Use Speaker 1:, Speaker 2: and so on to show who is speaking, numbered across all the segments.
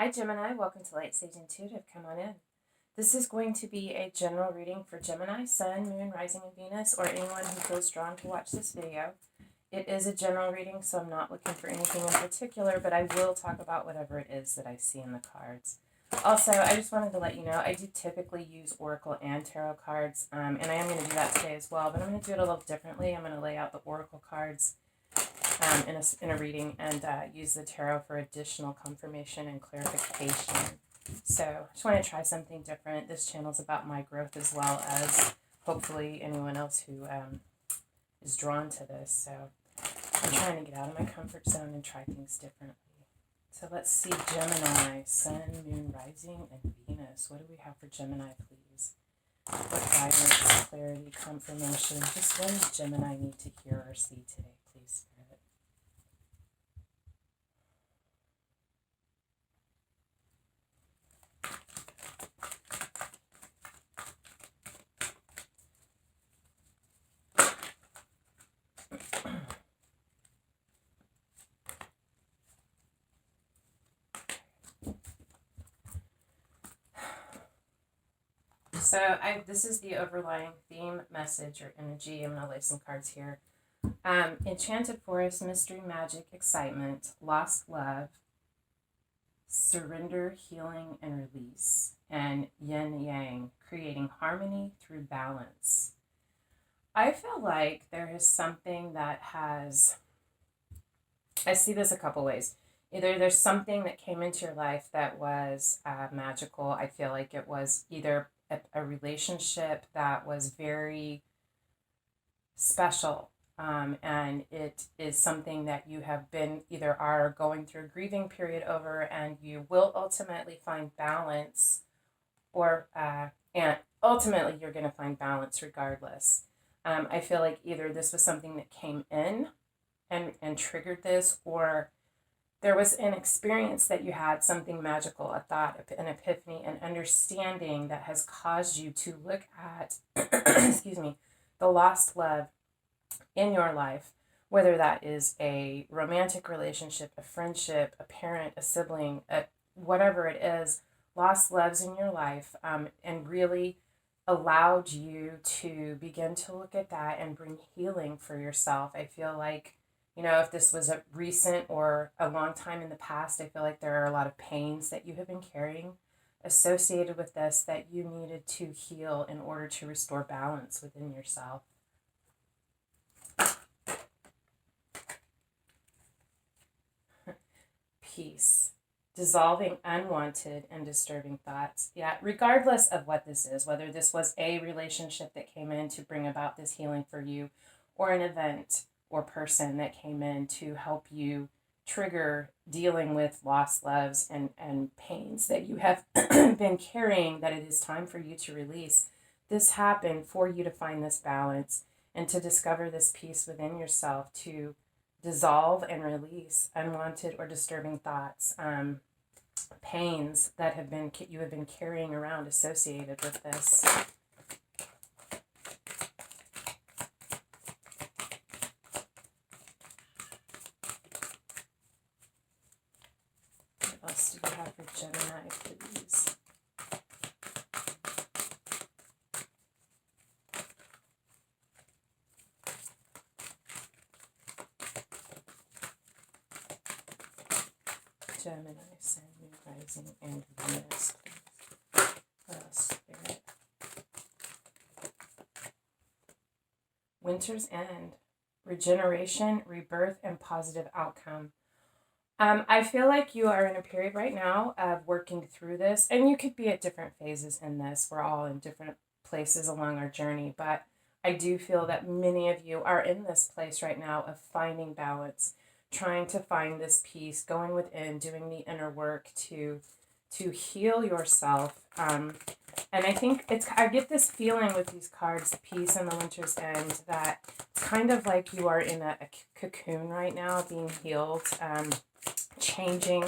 Speaker 1: Hi Gemini, welcome to Lightsageintuitive. Come on in. This is going to be a general reading for Gemini, Sun, Moon, Rising, and Venus, or anyone who feels drawn to watch this video. It is a general reading, so I'm not looking for anything in particular, but I will talk about whatever it is that I see in the cards. Also, I just wanted to let you know, I do typically use Oracle and Tarot cards, and I am going to do that today as well, but I'm going to do it a little differently. I'm going to lay out the Oracle cards in a reading and use the tarot for additional confirmation and clarification. So I just want to try something different. This channel is about my growth as well as hopefully anyone else who is drawn to this. So I'm trying to get out of my comfort zone and try things differently. So let's see, Gemini, Sun, Moon, Rising, and Venus. What do we have for Gemini, please? What guidance, clarity, confirmation? Just what does Gemini need to hear or see today, please, Spirit? So this is the overlying theme, message, or energy. I'm going to lay some cards here. Enchanted forest, mystery, magic, excitement, lost love, surrender, healing, and release, and yin yang, creating harmony through balance. I feel like there is something that has, I see this a couple ways. Either there's something that came into your life that was magical. I feel like it was either a relationship that was very special, and it is something that you have been either are going through a grieving period over, and you will ultimately find balance, or and ultimately you're going to find balance regardless. I feel like either this was something that came in and triggered this, or there was an experience that you had, something magical, a thought, an epiphany, an understanding that has caused you to look at, excuse me, the lost love in your life, whether that is a romantic relationship, a friendship, a parent, a sibling, whatever it is, lost loves in your life, and really allowed you to begin to look at that and bring healing for yourself. I feel like, if this was a recent or a long time in the past, I feel like there are a lot of pains that you have been carrying associated with this that you needed to heal in order to restore balance within yourself. Peace. Dissolving unwanted and disturbing thoughts. Yeah, regardless of what this is, whether this was a relationship that came in to bring about this healing for you, or an event or person that came in to help you trigger dealing with lost loves and pains that you have been carrying, that it is time for you to release. This happened for you to find this balance and to discover this peace within yourself, to dissolve and release unwanted or disturbing thoughts, pains that you have been carrying around associated with this. What else do we have for Gemini, please? Gemini, Sun, Moon, Rising, and Venus, please. What else, Spirit? Winter's End, regeneration, rebirth, and positive outcome. I feel like you are in a period right now of working through this, and you could be at different phases in this. We're all in different places along our journey, but I do feel that many of you are in this place right now of finding balance, trying to find this peace, going within, doing the inner work to heal yourself. And I think I get this feeling with these cards, the peace and the winter's end, that it's kind of like you are in a cocoon right now, being healed, changing,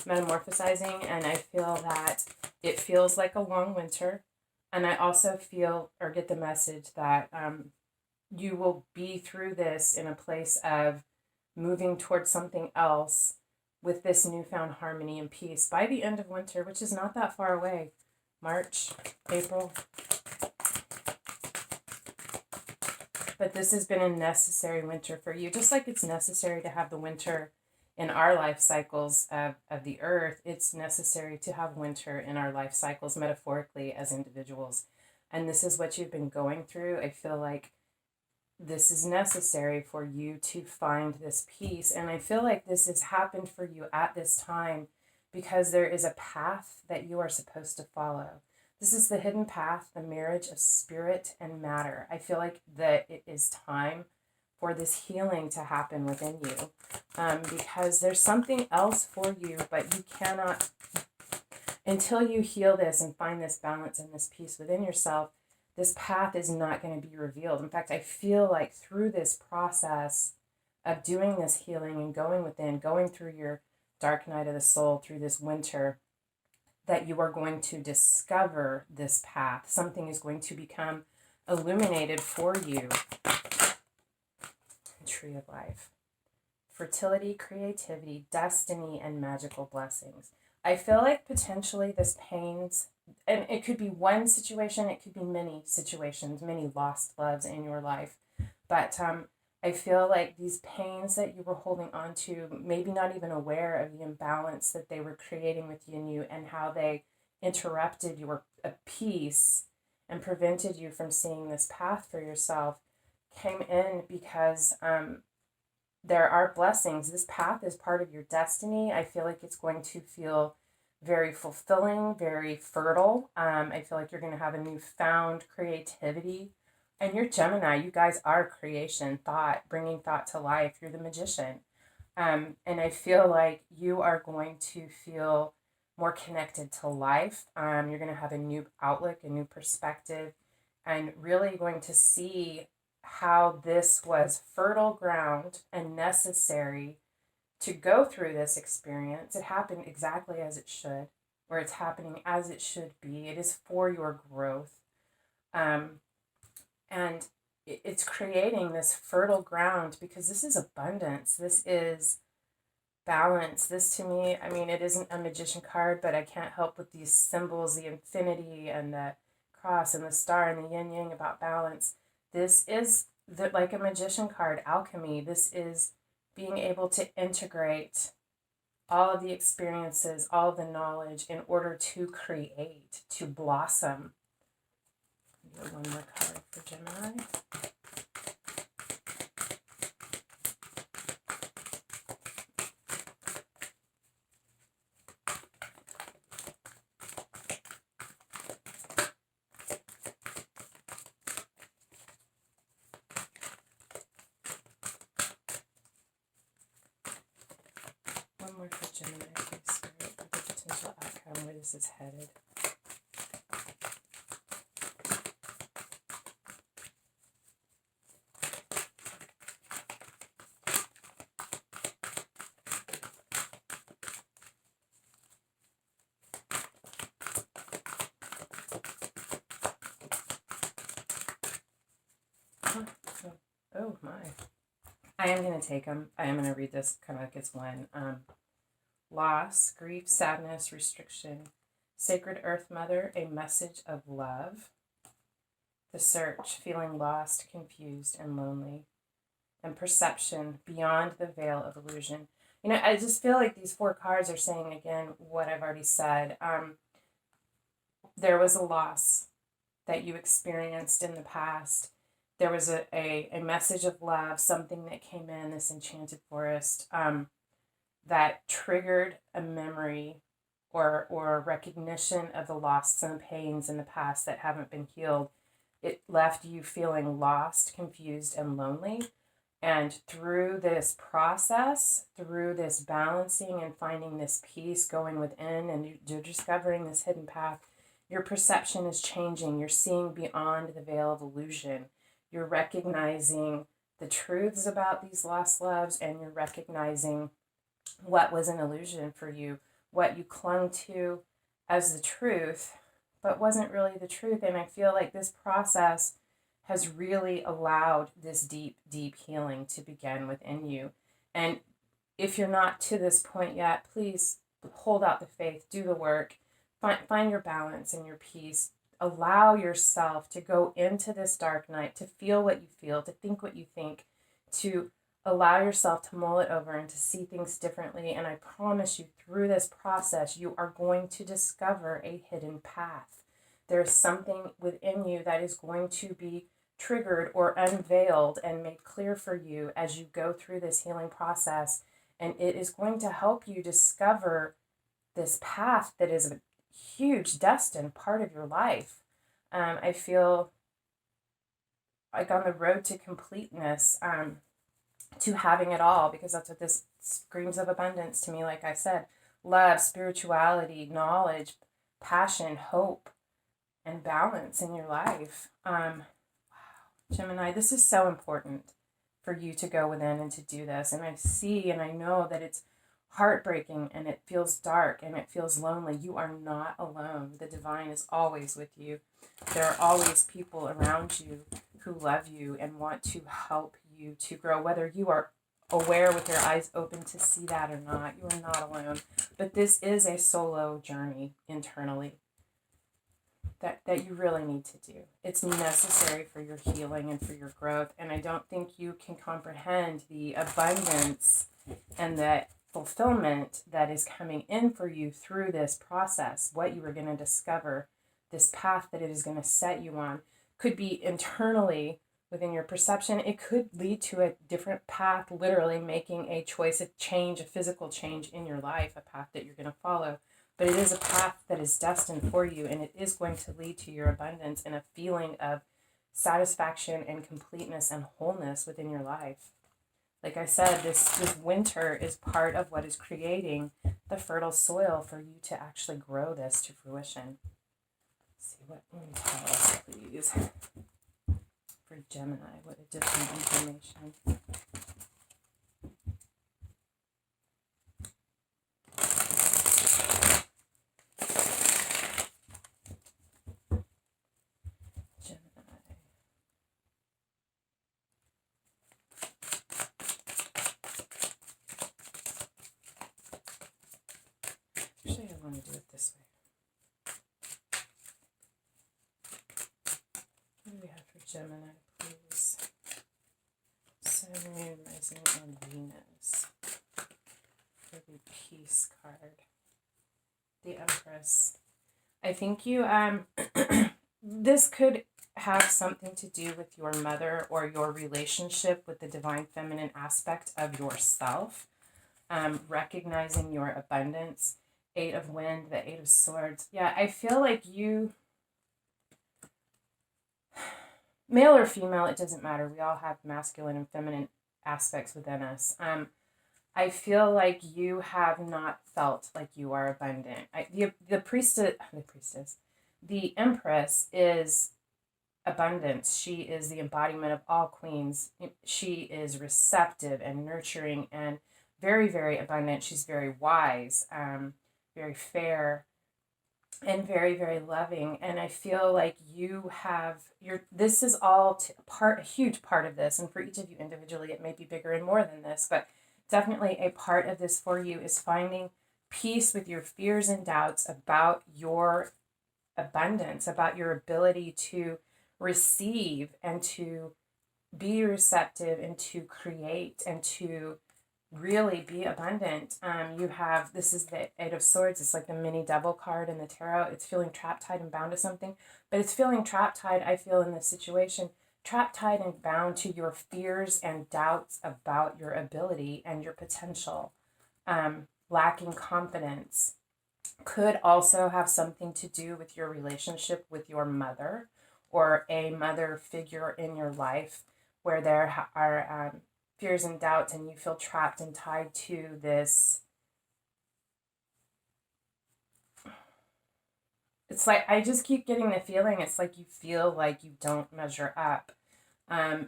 Speaker 1: metamorphosizing, and I feel that it feels like a long winter. And I also feel or get the message that you will be through this in a place of moving towards something else with this newfound harmony and peace by the end of winter, which is not that far away. March, April. But this has been a necessary winter for you, just like it's necessary to have the winter in our life cycles of the earth. It's necessary to have winter in our life cycles metaphorically as individuals. And this is what you've been going through. I feel like this is necessary for you to find this peace. And I feel like this has happened for you at this time because there is a path that you are supposed to follow. This is the hidden path, the marriage of spirit and matter. I feel like that it is time for this healing to happen within you, because there's something else for you, but you cannot, until you heal this and find this balance and this peace within yourself, this path is not going to be revealed. In fact, I feel like through this process of doing this healing and going within, going through your dark night of the soul, through this winter, that you are going to discover this path. Something is going to become illuminated for you. Tree of life. Fertility, creativity, destiny, and magical blessings. I feel like potentially this pains, and it could be one situation, it could be many situations, many lost loves in your life. But I feel like these pains that you were holding on to, maybe not even aware of the imbalance that they were creating within you and how they interrupted your peace and prevented you from seeing this path for yourself, came in because there are blessings. This path is part of your destiny. I feel like it's going to feel very fulfilling, very fertile. I feel like you're going to have a newfound creativity. And you're Gemini. You guys are creation, thought, bringing thought to life. You're the magician. And I feel like you are going to feel more connected to life. You're going to have a new outlook, a new perspective, and really going to see how this was fertile ground and necessary to go through this experience. It happened exactly as it should, or it's happening as it should be. It is for your growth. And it's creating this fertile ground because this is abundance. This is balance. This to me, I mean, it isn't a magician card, but I can't help with these symbols, the infinity and the cross and the star and the yin yang about balance. This is like a magician card, alchemy. This is being able to integrate all of the experiences, all of the knowledge in order to create, to blossom. One more card for Gemini. One more for Gemini, please, Spirit, for the potential outcome, where this is headed. Oh my. I am going to take them. I am going to read this kind of like it's one. Loss, grief, sadness, restriction. Sacred Earth Mother, a message of love. The search, feeling lost, confused, and lonely. And perception, beyond the veil of illusion. You know, I just feel like these four cards are saying, again, what I've already said. There was a loss that you experienced in the past. There was a message of love, something that came in this enchanted forest that triggered a memory or a recognition of the loss and the pains in the past that haven't been healed. It left you feeling lost, confused, and lonely. And through this process, through this balancing and finding this peace going within, and you're discovering this hidden path, your perception is changing. You're seeing beyond the veil of illusion. You're recognizing the truths about these lost loves, and you're recognizing what was an illusion for you, what you clung to as the truth, but wasn't really the truth. And I feel like this process has really allowed this deep, deep healing to begin within you. And if you're not to this point yet, please hold out the faith, do the work, find your balance and your peace. Allow yourself to go into this dark night, to feel what you feel, to think what you think, to allow yourself to mull it over and to see things differently. And I promise you, through this process, you are going to discover a hidden path. There's something within you that is going to be triggered or unveiled and made clear for you as you go through this healing process. And it is going to help you discover this path that is a huge destined part of your life. I feel like on the road to completeness, to having it all, because that's what this screams of abundance to me. Like I said, love, spirituality, knowledge, passion, hope, and balance in your life. Wow, Gemini, this is so important for you to go within and to do this. And I see and I know that it's heartbreaking and it feels dark and it feels lonely. You are not alone. The divine is always with you. There are always people around you who love you and want to help you to grow, whether you are aware with your eyes open to see that or not. You are not alone. But this is a solo journey internally that you really need to do. It's necessary for your healing and for your growth. And I don't think you can comprehend the abundance and the fulfillment that is coming in for you through this process. What you are going to discover, this path that it is going to set you on, could be internally within your perception. It could lead to a different path, literally making a choice, a change, a physical change in your life, a path that you're going to follow. But it is a path that is destined for you, and it is going to lead to your abundance and a feeling of satisfaction and completeness and wholeness within your life. Like I said, this winter is part of what is creating the fertile soil for you to actually grow this to fruition. Let's see what can you tell us, please, for Gemini. What additional information? Actually, I want to do it this way. What do we have for Gemini, please? Sun, Moon, Rising, and Venus. For the Peace card. The Empress. I think you, this could have something to do with your mother or your relationship with the divine feminine aspect of yourself. Recognizing your abundance. Eight of Wind, the Eight of Swords. Yeah, I feel like you, male or female, it doesn't matter. We all have masculine and feminine aspects within us. I feel like you have not felt like you are abundant. The Empress is abundance. She is the embodiment of all queens. She is receptive and nurturing and very, very abundant. She's very wise. Very fair, and very, very loving. And I feel like you have this is all a huge part of this. And for each of you individually, it may be bigger and more than this, but definitely a part of this for you is finding peace with your fears and doubts about your abundance, about your ability to receive and to be receptive and to create and to really be abundant. This is the Eight of Swords. It's like the mini devil card in the tarot. It's feeling trapped, tied, and bound to something. But it's feeling trapped, tied, I feel, in this situation, trapped, tied, and bound to your fears and doubts about your ability and your potential. Lacking confidence. Could also have something to do with your relationship with your mother or a mother figure in your life where there are fears and doubts and you feel trapped and tied to this. It's like, I just keep getting the feeling it's like you feel like you don't measure up.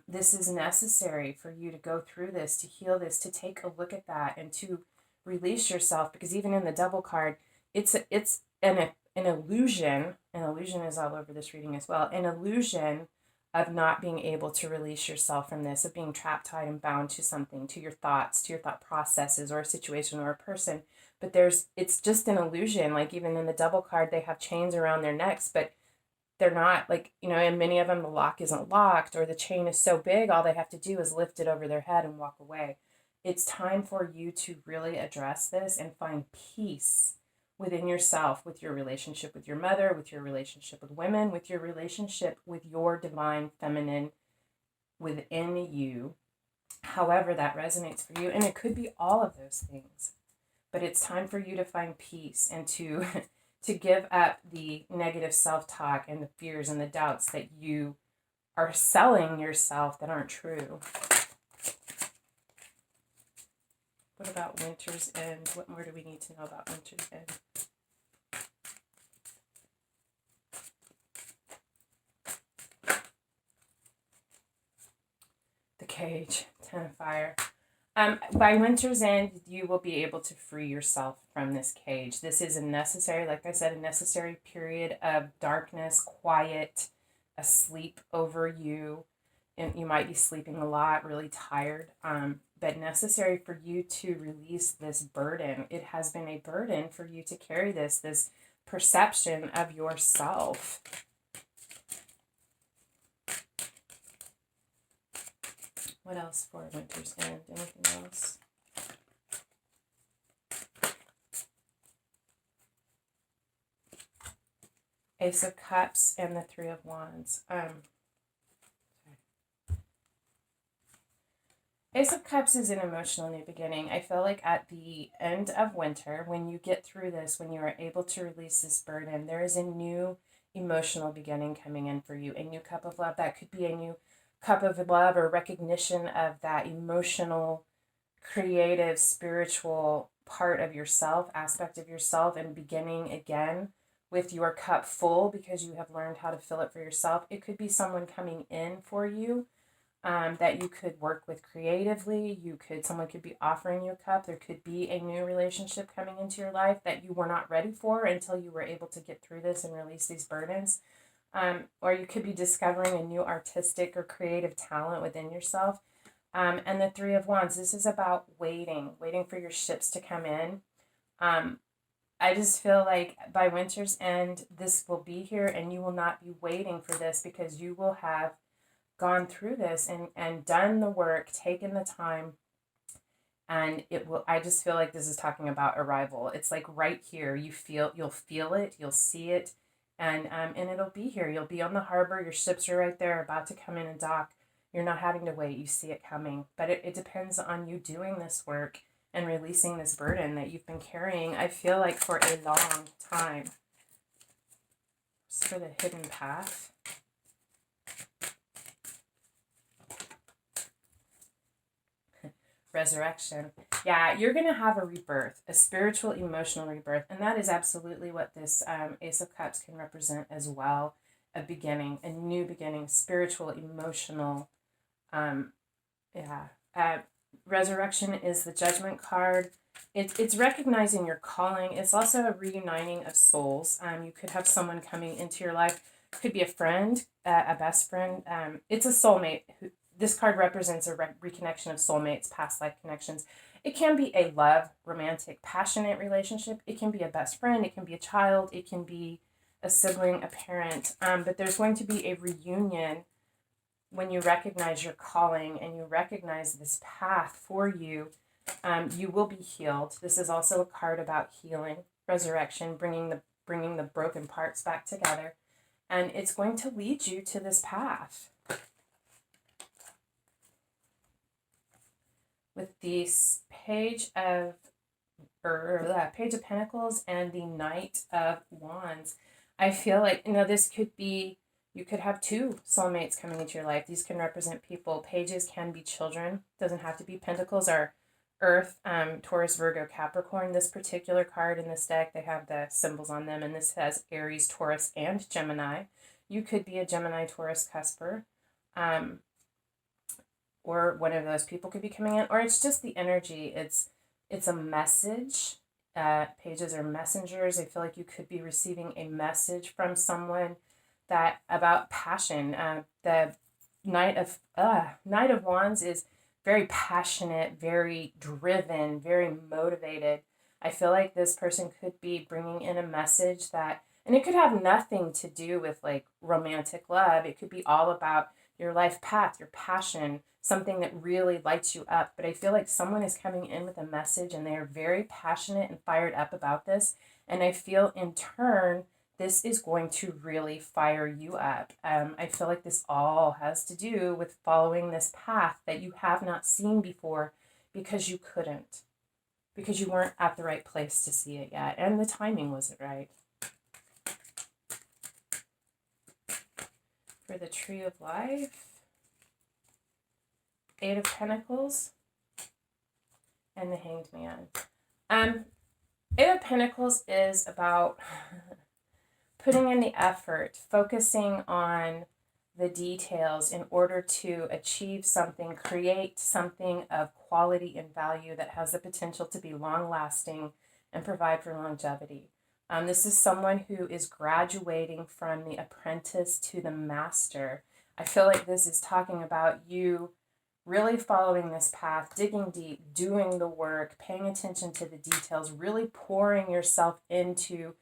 Speaker 1: This is necessary for you to go through this, to heal this, to take a look at that and to release yourself, because even in the double card, it's an illusion. An illusion is all over this reading as well. An illusion of not being able to release yourself from this, of being trapped, tied, and bound to something, to your thoughts, to your thought processes, or a situation or a person. But it's just an illusion. Like even in the double card, they have chains around their necks, but they're not like, and many of them, the lock isn't locked or the chain is so big, all they have to do is lift it over their head and walk away. It's time for you to really address this and find peace within yourself, with your relationship with your mother, with your relationship with women, with your relationship with your divine feminine within you, however that resonates for you. And it could be all of those things, but it's time for you to find peace and to to give up the negative self-talk and the fears and the doubts that you are selling yourself that aren't true. What about Winter's End? What more do we need to know about Winter's End? The Cage, Ten of Fire. By Winter's End, you will be able to free yourself from this cage. This is a necessary, like I said, a necessary period of darkness, quiet, a sleep over you. And you might be sleeping a lot, really tired, but necessary for you to release this burden. It has been a burden for you to carry this perception of yourself. What else for Winter's End? Anything else? Ace of Cups and the Three of Wands. Ace of Cups is an emotional new beginning. I feel like at the end of winter, when you get through this, when you are able to release this burden, there is a new emotional beginning coming in for you. A new cup of love. That could be a new cup of love or recognition of that emotional, creative, spiritual part of yourself, aspect of yourself, and beginning again with your cup full because you have learned how to fill it for yourself. It could be someone coming in for you that you could work with creatively. Someone could be offering you a cup. There could be a new relationship coming into your life that you were not ready for until you were able to get through this and release these burdens. Or you could be discovering a new artistic or creative talent within yourself. And the Three of Wands, this is about waiting for your ships to come in. I just feel like by Winter's End, this will be here and you will not be waiting for this because you will have gone through this and done the work, taken the time, and I just feel like this is talking about arrival. It's like right here, you'll feel it, you'll see it, and it'll be here. You'll be on the harbor, your ships are right there about to come in and dock. You're not having to wait, you see it coming. But it depends on you doing this work and releasing this burden that you've been carrying, I feel like, for a long time. Just for the hidden path. Resurrection. Yeah, you're going to have a rebirth, a spiritual, emotional rebirth. And that is absolutely what this Ace of Cups can represent as well. A beginning, a new beginning, spiritual, emotional. Resurrection is the Judgment card. It's recognizing your calling. It's also a reuniting of souls. You could have someone coming into your life. Could be a friend, a best friend. It's a soulmate. This card represents a reconnection of soulmates, past life connections. It can be a love, romantic, passionate relationship. It can be a best friend. It can be a child. It can be a sibling, a parent. But there's going to be a reunion when you recognize your calling and you recognize this path for you. You will be healed. This is also a card about healing, resurrection, bringing the broken parts back together. And it's going to lead you to this path. With the Page of Pentacles and the Knight of Wands, I feel like, this could be, you could have two soulmates coming into your life. These can represent people. Pages can be children. Doesn't have to be. Pentacles are Earth, Taurus, Virgo, Capricorn. This particular card in this deck, they have the symbols on them, and this has Aries, Taurus, and Gemini. You could be a Gemini, Taurus cusper. Or one of those people could be coming in, or it's just the energy. It's a message. Pages are messengers. I feel like you could be receiving a message from someone that about passion. The Knight of Wands is very passionate, very driven, very motivated. I feel like this person could be bringing in a message that, and it could have nothing to do with like romantic love. It could be all about your life path, your passion, something that really lights you up. But I feel like someone is coming in with a message and they are very passionate and fired up about this. And I feel in turn, this is going to really fire you up. I feel like this all has to do with following this path that you have not seen before because you couldn't, because you weren't at the right place to see it yet, and the timing wasn't right. For the Tree of Life, Eight of Pentacles, and the Hanged Man. Eight of Pentacles is about putting in the effort, focusing on the details in order to achieve something, create something of quality and value that has the potential to be long-lasting and provide for longevity. This is someone who is graduating from the apprentice to the master. I feel like this is talking about you really following this path, digging deep, doing the work, paying attention to the details, really pouring yourself into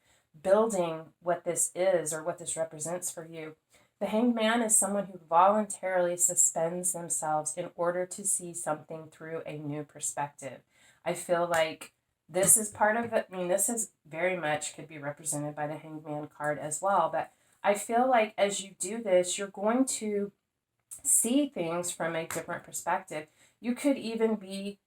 Speaker 1: building what this is or what this represents for you. The Hanged Man is someone who voluntarily suspends themselves in order to see something through a new perspective. I feel like this is part of it. I mean, this is very much could be represented by the Hanged Man card as well. But I feel like as you do this, you're going to see things from a different perspective. You could even be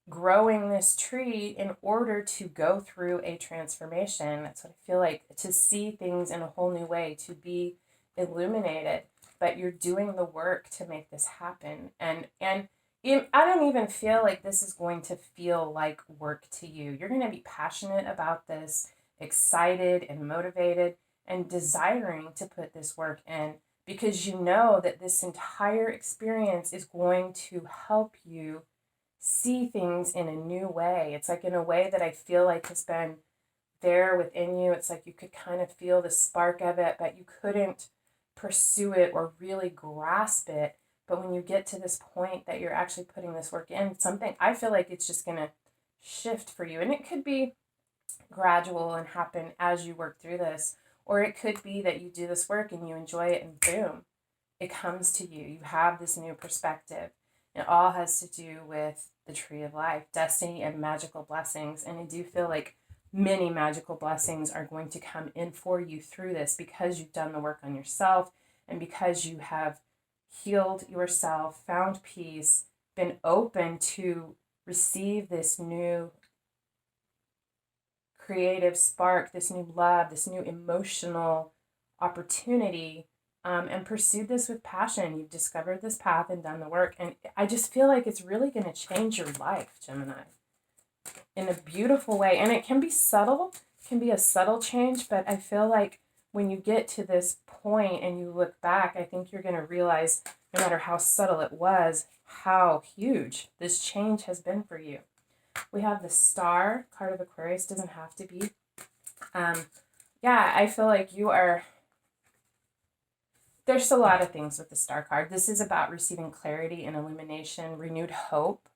Speaker 1: growing this tree in order to go through a transformation. That's what I feel like, to see things in a whole new way, to be illuminated, but you're doing the work to make this happen. And I don't even feel like this is going to feel like work to you. You're going to be passionate about this, excited and motivated and desiring to put this work in, because you know that this entire experience is going to help you see things in a new way. It's like in a way that I feel like has been there within you. It's like you could kind of feel the spark of it, but you couldn't pursue it or really grasp it. But when you get to this point that you're actually putting this work in, something, I feel like it's just going to shift for you. And it could be gradual and happen as you work through this, or it could be that you do this work and you enjoy it and boom, it comes to you. You have this new perspective. It all has to do with the Tree of Life, destiny and magical blessings. And I do feel like many magical blessings are going to come in for you through this because you've done the work on yourself and because you have healed yourself, found peace, been open to receive this new creative spark, this new love, this new emotional opportunity, and pursued this with passion. You've discovered this path and done the work. And I just feel like it's really going to change your life, Gemini, in a beautiful way. And it can be subtle, can be a subtle change, but I feel like when you get to this point and you look back, I think you're going to realize, no matter how subtle it was, how huge this change has been for you. We have the Star card of Aquarius. Doesn't have to be. Yeah, I feel like you are. There's a lot of things with the Star card. This is about receiving clarity and illumination, renewed hope,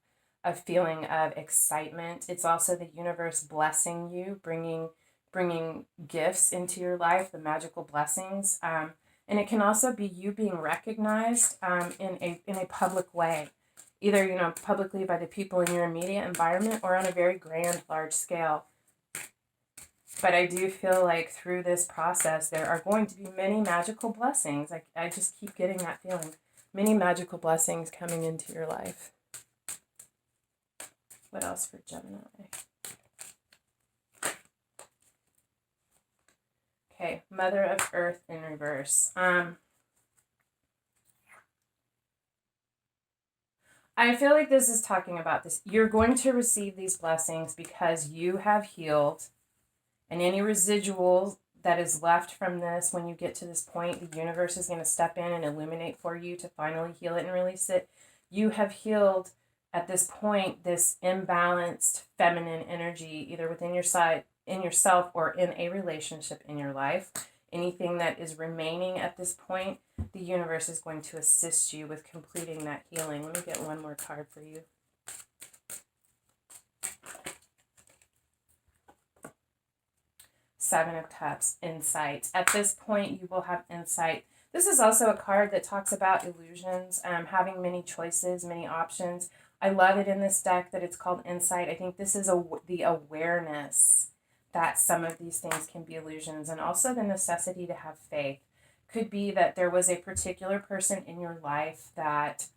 Speaker 1: a feeling of excitement. It's also the universe blessing you, bringing gifts into your life, the magical blessings. And it can also be you being recognized in a public way, either publicly by the people in your immediate environment or on a very grand, large scale. But I do feel like through this process, there are going to be many magical blessings. I just keep getting that feeling. Many magical blessings coming into your life. What else for Gemini? Okay, Mother of Earth in reverse. I feel like this is talking about this. You're going to receive these blessings because you have healed. And any residual that is left from this, when you get to this point, the universe is going to step in and illuminate for you to finally heal it and release it. You have healed at this point this imbalanced feminine energy, either within your side, in yourself, or in a relationship in your life. anything that is remaining at this point, the universe is going to assist you with completing that healing. Let me get one more card for you. Seven of Cups, insight. At this point, you will have insight. This is also a card that talks about illusions, having many choices, many options. I love it in this deck that it's called insight. I think this is the awareness that some of these things can be illusions, and also the necessity to have faith. Could be that there was a particular person in your life that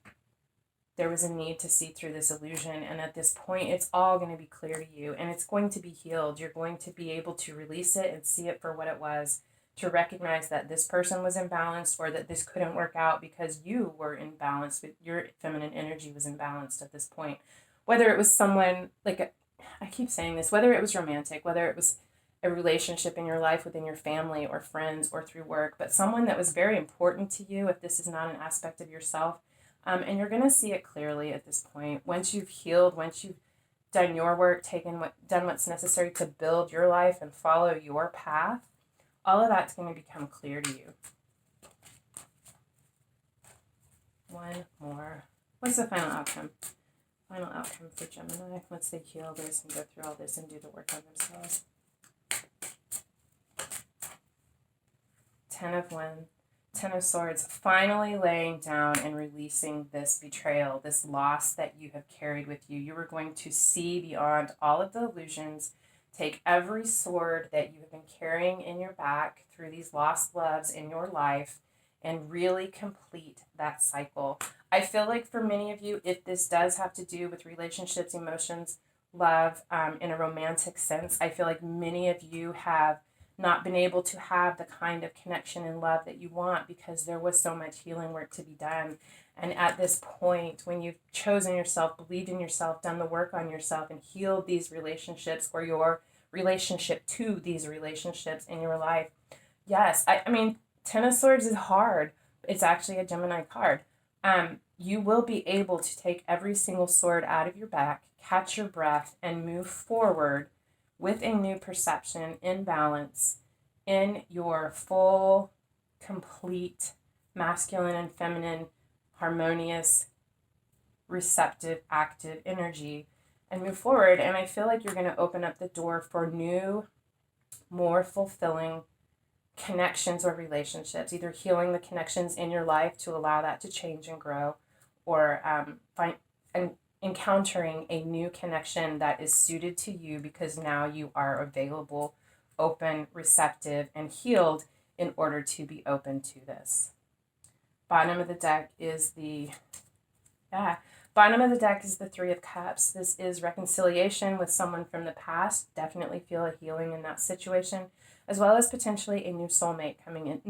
Speaker 1: there was a need to see through this illusion, and at this point it's all going to be clear to you, and it's going to be healed. You're going to be able to release it and see it for what it was, to recognize that this person was imbalanced, or that this couldn't work out because you were imbalanced, with your feminine energy was imbalanced at this point. Whether it was someone, I keep saying this, whether it was romantic, whether it was a relationship in your life within your family or friends or through work, but someone that was very important to you, if this is not an aspect of yourself. And you're going to see it clearly at this point. Once you've healed, once you've done your work, done what's necessary to build your life and follow your path, all of that's going to become clear to you. One more. What's the final outcome? Final outcome for Gemini once they heal this and go through all this and do the work on themselves. 10 of Swords, finally laying down and releasing this betrayal, this loss that you have carried with you. You are going to see beyond all of the illusions, take every sword that you have been carrying in your back through these lost loves in your life and really complete that cycle. I feel like for many of you, if this does have to do with relationships, emotions, love, in a romantic sense, I feel like many of you have not been able to have the kind of connection and love that you want because there was so much healing work to be done. And at this point, when you've chosen yourself, believed in yourself, done the work on yourself, and healed these relationships or your relationship to these relationships in your life, yes, I mean, 10 of Swords is hard. It's actually a Gemini card. You will be able to take every single sword out of your back, catch your breath, and move forward with a new perception, in balance, in your full, complete, masculine and feminine, harmonious, receptive, active energy, and move forward. And I feel like you're going to open up the door for new, more fulfilling connections or relationships, either healing the connections in your life to allow that to change and grow, or encountering a new connection that is suited to you because now you are available, open, receptive, and healed in order to be open to this. Bottom of the deck is the Three of Cups. This is reconciliation with someone from the past. Definitely feel a healing in that situation, as well as potentially a new soulmate coming in,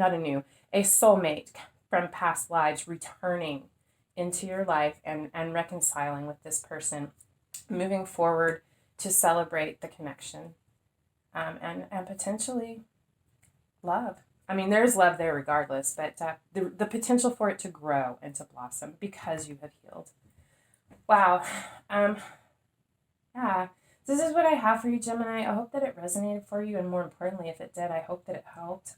Speaker 1: a soulmate from past lives returning into your life and reconciling with this person, moving forward to celebrate the connection, and potentially love. I mean, there's love there regardless, but the potential for it to grow and to blossom because you have healed. Wow. Yeah. This is what I have for you, Gemini. I hope that it resonated for you, and more importantly, if it did, I hope that it helped.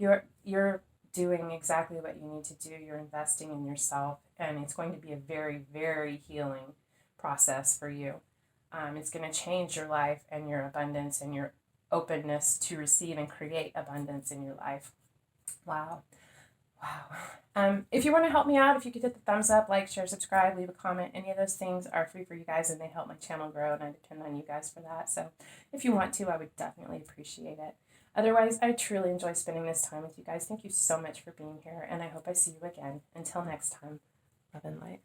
Speaker 1: You're doing exactly what you need to do. You're investing in yourself, and it's going to be a very, very healing process for you. It's going to change your life and your abundance and your openness to receive and create abundance in your life. Wow. If you want to help me out, if you could hit the thumbs up, like, share, subscribe, leave a comment, any of those things are free for you guys, and they help my channel grow, and I depend on you guys for that. So if you want to, I would definitely appreciate it. Otherwise, I truly enjoy spending this time with you guys. Thank you so much for being here, and I hope I see you again. Until next time, love and light.